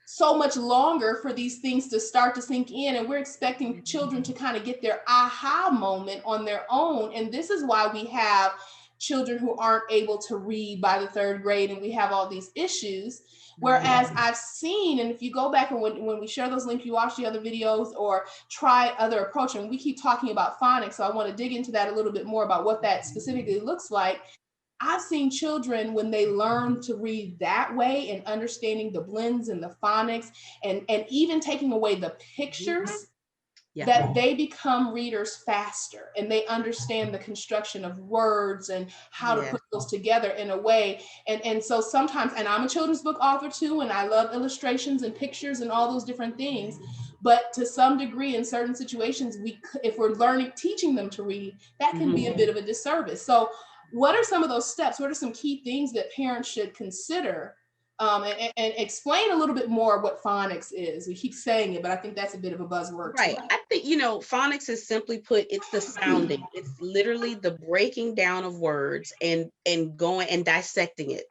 so much longer for these things to start to sink in. And we're expecting children to kind of get their aha moment on their own. And this is why we have children who aren't able to read by the 3rd grade, and we have all these issues. Whereas I've seen, and if you go back and when we share those links, you watch the other videos or try other approach, and we keep talking about phonics. So I want to dig into that a little bit more about what that specifically looks like. I've seen children, when they learn to read that way and understanding the blends and the phonics and even taking away the pictures, that they become readers faster, and they understand the construction of words and how to put those together in a way. And so sometimes, and I'm a children's book author too, and I love illustrations and pictures and all those different things. But to some degree, in certain situations, if we're teaching them to read, that can be a bit of a disservice. So what are some of those steps? What are some key things that parents should consider? And explain a little bit more what phonics is. We keep saying it, but I think that's a bit of a buzzword. Right. I think, phonics is simply put, it's the sounding. It's literally the breaking down of words and going and dissecting it.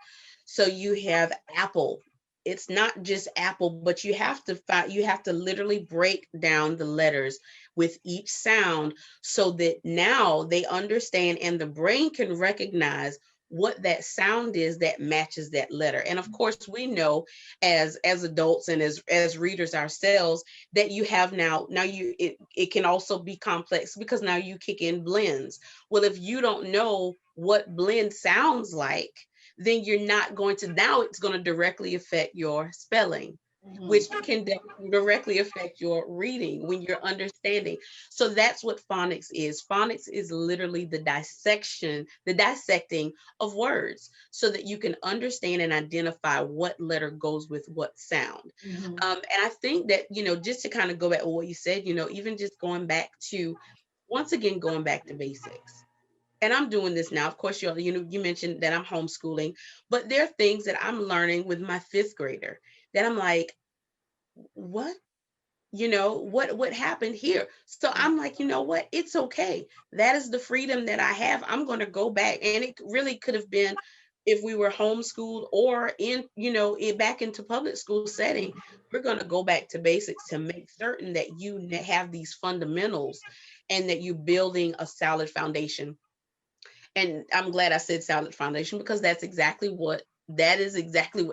So you have apple. It's not just apple, but you have to literally break down the letters with each sound so that now they understand and the brain can recognize what that sound is that matches that letter. And of course, we know as adults and as readers ourselves that you have it can also be complex because now you kick in blends. Well, if you don't know what blend sounds like, then it's going to directly affect your spelling, which can directly affect your reading when you're understanding. So that's what phonics is. Phonics is literally the dissecting of words so that you can understand and identify what letter goes with what sound. And I think that, just to kind of go back to what you said, even just going back to basics. And I'm doing this now. Of course, you mentioned that I'm homeschooling, but there are things that I'm learning with my 5th grader that I'm like, what? What happened here? So I'm like, what? It's okay. That is the freedom that I have. I'm going to go back. And it really could have been if we were homeschooled or back into public school setting. We're going to go back to basics to make certain that you have these fundamentals and that you're building a solid foundation. And I'm glad I said solid foundation because that is exactly what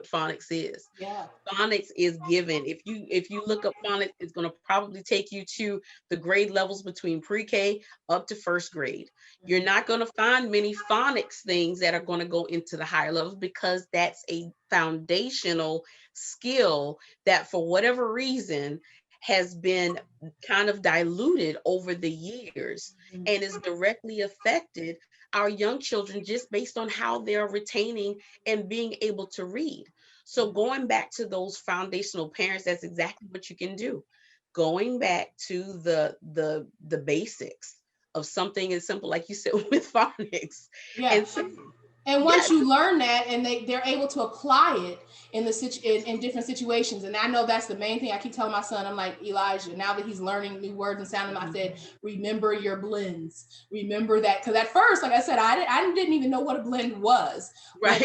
phonics is. Yeah. Phonics is given. If you look up phonics, it's going to probably take you to the grade levels between pre-K up to 1st grade. You're not going to find many phonics things that are going to go into the higher levels because that's a foundational skill that for whatever reason has been kind of diluted over the years and is directly affected our young children just based on how they're retaining and being able to read. So going back to those foundational parents, that's exactly what you can do. Going back to the basics of something as simple, like you said, with phonics. Yeah. And once you learn that, and they're able to apply it in different situations. And I know that's the main thing I keep telling my son. I'm like, Elijah, now that he's learning new words and sounding, I said, remember your blends. Remember that. Because at first, like I said, I didn't even know what a blend was. Right.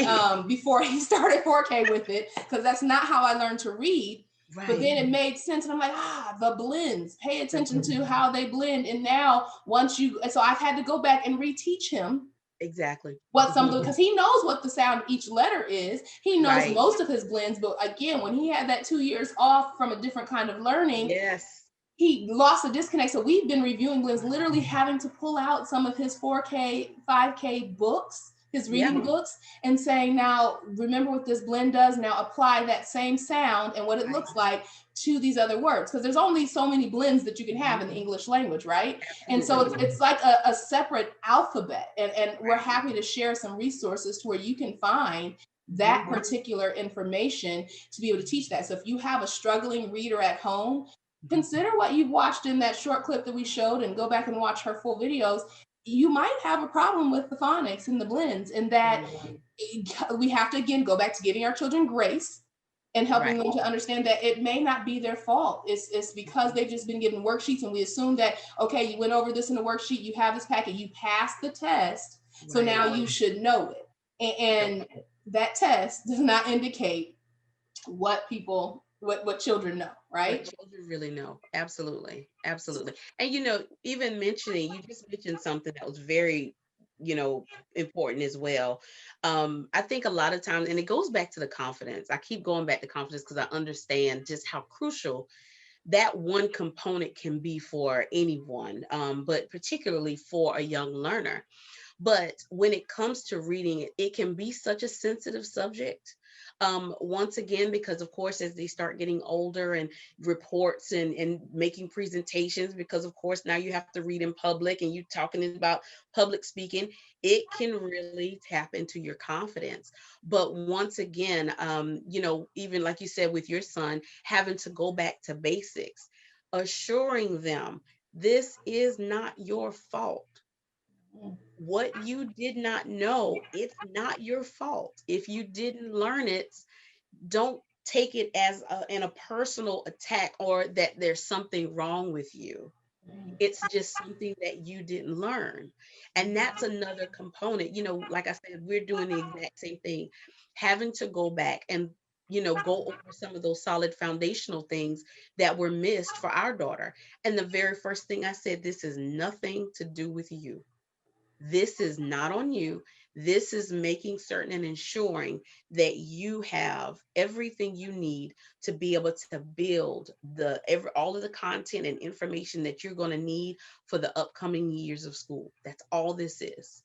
Before he started 4K with it, because that's not how I learned to read. Right. But then it made sense. And I'm like, the blends, pay attention to how they blend. And now so I've had to go back and reteach him. Exactly. Because he knows what the sound of each letter is. He knows most of his blends. But again, when he had that 2 years off from a different kind of learning, he lost a disconnect. So we've been reviewing blends, literally having to pull out some of his 4K, 5K books his Yeah. reading books and saying, now remember what this blend does, now apply that same sound and what it looks like to these other words, because there's only so many blends that you can have in the English language, right? And so it's like a separate alphabet, and we're happy to share some resources to where you can find that particular information to be able to teach that. So if you have a struggling reader at home, consider what you've watched in that short clip that we showed and go back and watch her full videos. You might have a problem with the phonics and the blends, and that we have to, again, go back to giving our children grace and helping them to understand that it may not be their fault. It's because they've just been given worksheets, and we assume that, okay, you went over this in a worksheet, you have this packet, you passed the test, so now you should know it. And that test does not indicate what children know, right? What children really know. Absolutely. Absolutely. And even you just mentioned something that was very, important as well. I think a lot of times, and it goes back to the confidence. I keep going back to confidence because I understand just how crucial that one component can be for anyone, but particularly for a young learner. But when it comes to reading, it can be such a sensitive subject. Once again, because of course, as they start getting older and reports and making presentations, because of course, now you have to read in public and you talking about public speaking, it can really tap into your confidence. But once again, even like you said with your son, having to go back to basics, assuring them this is not your fault. What you did not know, it's not your fault. If you didn't learn it, don't take it as in a personal attack or that there's something wrong with you. It's just something that you didn't learn. And that's another component. Like I said, we're doing the exact same thing, having to go back and go over some of those solid foundational things that were missed for our daughter. And the very first thing I said, this is nothing to do with you. This is not on you. This is making certain and ensuring that you have everything you need to be able to build all of the content and information that you're going to need for the upcoming years of school. That's all this is.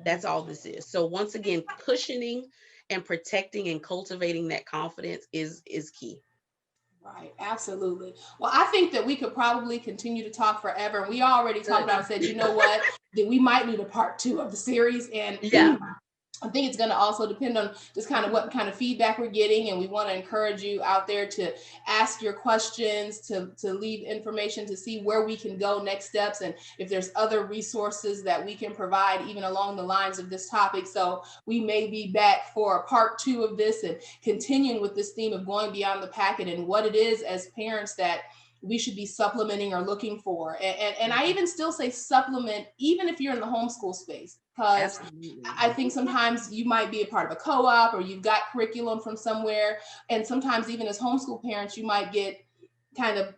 That's all this is. So once again, cushioning and protecting and cultivating that confidence is key. Right, absolutely. Well, I think that we could probably continue to talk forever. And we already talked about and said, you know what, that we might need a part 2 of the series. And Yeah. I think it's going to also depend on just kind of what kind of feedback we're getting. And we want to encourage you out there to ask your questions, to leave information, to see where we can go next steps. And if there's other resources that we can provide, even along the lines of this topic. So we may be back for a part 2 of this and continuing with this theme of going beyond the packet and what it is as parents that we should be supplementing or looking for. And I even still say supplement, even if you're in the homeschool space, because I think sometimes you might be a part of a co-op or you've got curriculum from somewhere. And sometimes even as homeschool parents, you might get kind of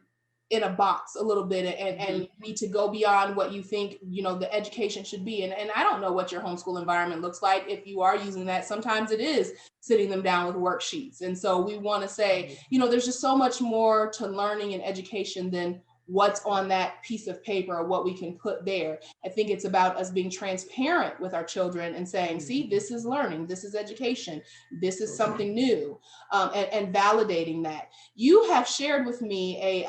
in a box a little bit and need to go beyond what you think, the education should be. And I don't know what your homeschool environment looks like. If you are using that, sometimes it is sitting them down with worksheets. And so we want to say, there's just so much more to learning and education than what's on that piece of paper or what we can put there. I think it's about us being transparent with our children and saying, see, this is learning, this is education, this is something new, and validating that. You have shared with me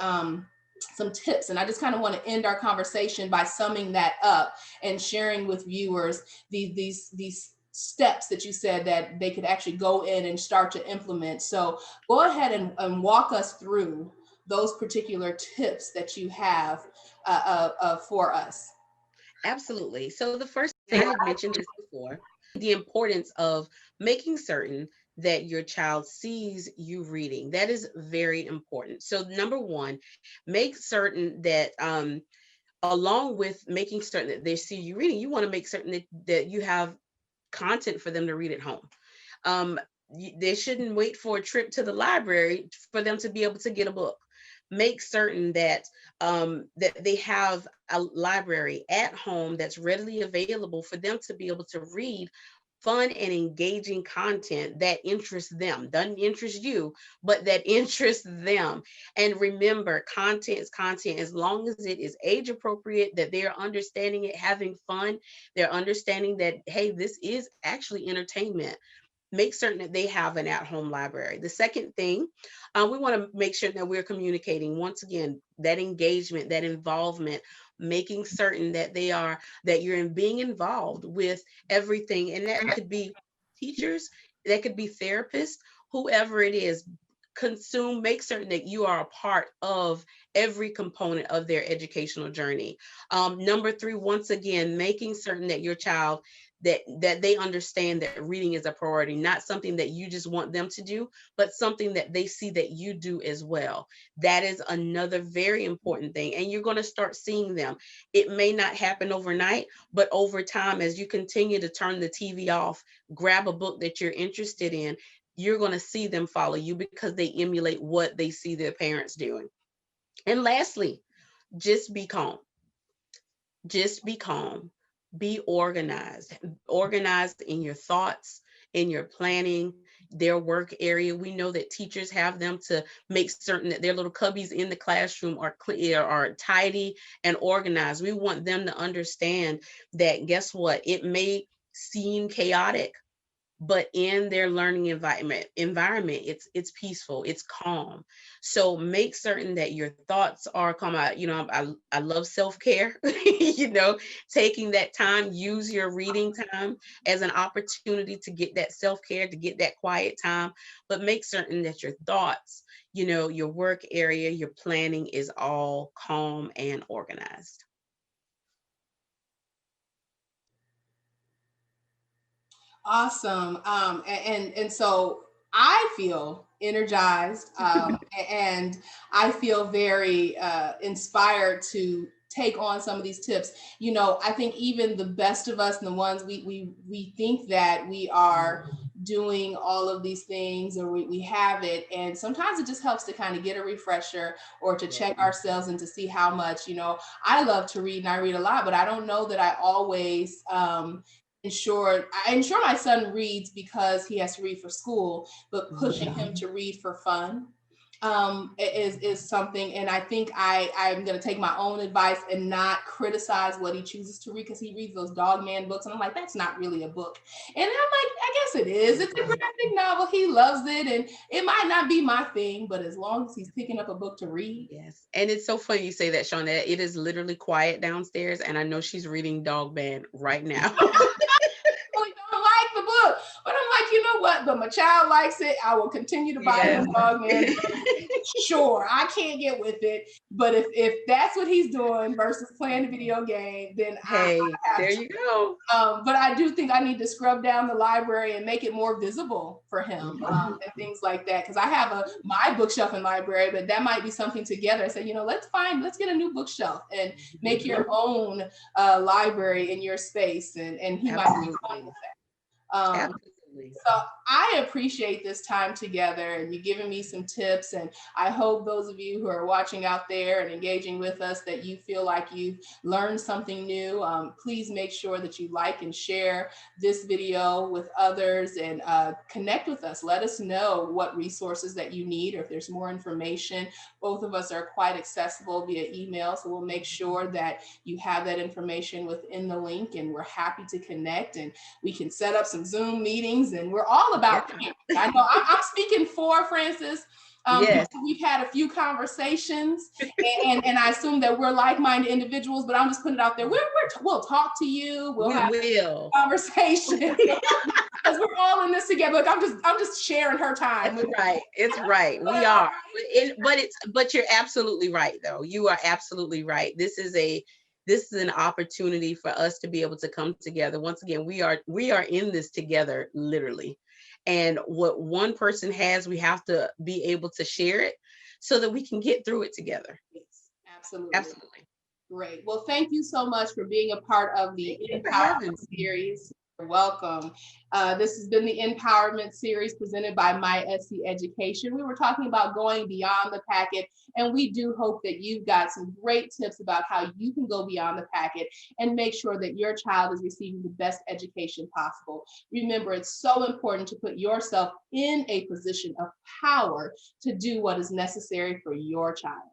some tips, and I just kind of want to end our conversation by summing that up and sharing with viewers these steps that you said that they could actually go in and start to implement. So go ahead and walk us through those particular tips that you have for us. Absolutely. So the first thing, I had mentioned this before, the importance of making certain that your child sees you reading. That is very important. So number one, make certain that along with making certain that they see you reading, you want to make certain that you have content for them to read at home. They shouldn't wait for a trip to the library for them to be able to get a book. Make certain that that they have a library at home that's readily available for them to be able to read fun and engaging content that interests them, doesn't interest you, but that interests them. And remember, content is content as long as it is age appropriate, that they're understanding it, having fun, they're understanding that, hey, this is actually entertainment. Make certain that they have an at-home library. The second thing, we want to make sure that we're communicating, once again, that engagement, that involvement, making certain that that you're being involved with everything. And that could be teachers, that could be therapists, whoever it is. Make certain that you are a part of every component of their educational journey. Number three, once again, making certain that your child, that they understand that reading is a priority, not something that you just want them to do, but something that they see that you do as well. That is another very important thing. And you're going to start seeing them. It may not happen overnight, but over time, as you continue to turn the TV off, grab a book that you're interested in, you're going to see them follow you because they emulate what they see their parents doing. And lastly, just be calm. Just be calm. Be organized in your thoughts, in your planning, their work area. We know that teachers have them to make certain that their little cubbies in the classroom are clear, are tidy and organized. We want them to understand that, guess what? It may seem chaotic, but in their learning environment, it's peaceful, it's calm. So make certain that your thoughts are calm. I love self-care. Taking that time, use your reading time as an opportunity to get that self-care, to get that quiet time, but make certain that your thoughts, your work area, your planning is all calm and organized. Awesome. And so I feel energized, and I feel very inspired to take on some of these tips. I think even the best of us and the ones we think that we are doing all of these things, or we have it, and sometimes it just helps to kind of get a refresher or to check ourselves and to see how much. I love to read and I read a lot, but I don't know that I always ensure my son reads because he has to read for school, but pushing him to read for fun is something. And I think I'm going to take my own advice and not criticize what he chooses to read, because he reads those dog man books and I'm like, that's not really a book. And I'm like, I guess it is. It's a graphic novel. He loves it, and it might not be my thing, but as long as he's picking up a book to read. Yes. And it's so funny you say that, Shaunette. It is literally quiet downstairs, and I know she's reading Dog Man right now. Really don't like the book, but I'm like, you know what? But my child likes it. I will continue to buy him Dog Man. Sure, I can't get with it, but if that's what he's doing versus playing a video game, then Hey, I have there to. you go. But I do think I need to scrub down the library and make it more visible for him, and things like that. Because I have my bookshelf and library, but that might be something together. I say, let's get a new bookshelf and make your own library in your space, and he might be fine with that. Absolutely. So I appreciate this time together and you giving me some tips. And I hope those of you who are watching out there and engaging with us, that you feel like you've learned something new. Please make sure that you like and share this video with others, and connect with us. Let us know what resources that you need, or if there's more information. Both of us are quite accessible via email, so we'll make sure that you have that information within the link, and we're happy to connect, and we can set up some Zoom meetings, and we're all about parents. I know I'm speaking for Francis. Yes. We've had a few conversations, and I assume that we're like-minded individuals, but I'm just putting it out there. We'll talk to you. We'll have a conversation because we're all in this together. Look, I'm just sharing her time. That's right. It's right. We are. But you're absolutely right, though. You are absolutely right. This is an opportunity for us to be able to come together. Once again, we are in this together, literally. And what one person has, we have to be able to share it so that we can get through it together. Yes, absolutely. Absolutely. Great. Well, thank you so much for being a part of the InPowerment series. You're welcome. This has been the Empowerment series presented by My SC Education. We were talking about going beyond the packet, and we do hope that you've got some great tips about how you can go beyond the packet and make sure that your child is receiving the best education possible. Remember, it's so important to put yourself in a position of power to do what is necessary for your child.